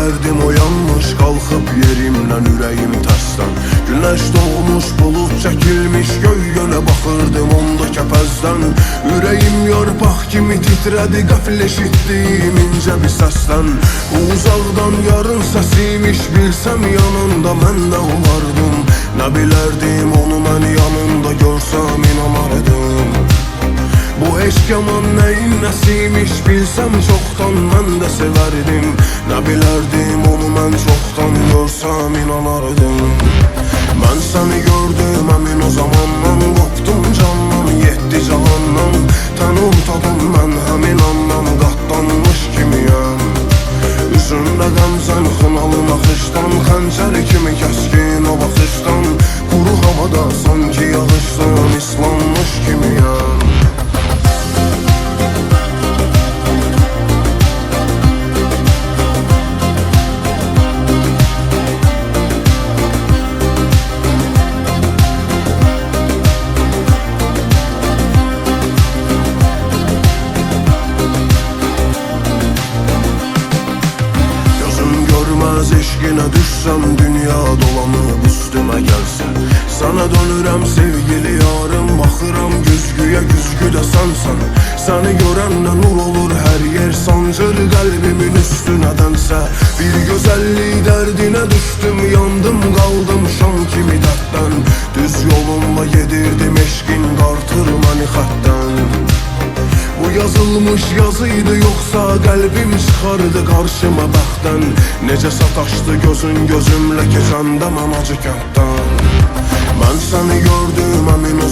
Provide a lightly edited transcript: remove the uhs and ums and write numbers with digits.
dərdim oyanmış, qalxıb yerimdən ürəyim tərsdən. Günəş doğmuş, bulud çəkilmiş, göy-gönə baxırdım onda kəpəzdən. Ürəyim yarpaq kimi titrədi, qəfil eşitdim incə bir səsdən. Uzaqdan yarın səsimiş, bilsəm yanında mən də olardım. Nə bilərdim onu mən yanında görsəm inanardım. Bu eşq yaman nəyin nəsimiş, bilsəm çoxdan mən də sevərdim. Nə bilərdim onu mən çoxdan görsəm inanardım. Mən səni gördüm əmin o zamandan, qopdum candan, yetdi cahandan. Tənum tadım mən həmin andan, qatlanmış kimiyəm. Üzündə qəmzən xınalı naxışdan, xəncər kimi kəskin o baxışdan. Quru havada sanki yağışdan islanmış kimiyəm. Eşqinə düşsəm, dünya dolanıb üstümə gəlsə. Sana dönürəm sevgili yarım, baxıram güzgüyə, güzgüdə sənsən. Səni görəndə nur olur hər yer, sancır qəlbimin üstünədənsə. Bir gözəllik dərdinə düşdüm, yandım qaldım şam kimi dərddən. Düz yolumla gedirdim, eşqin qartır məni xətdən. Bu yazılmış yazıydı yoxsa qəlbim çıxardı qarşıma bəxtdən. Necə sataşdı gözün gözümlə keçəndə mən acı kənddən. Mən səni gördüm əmin o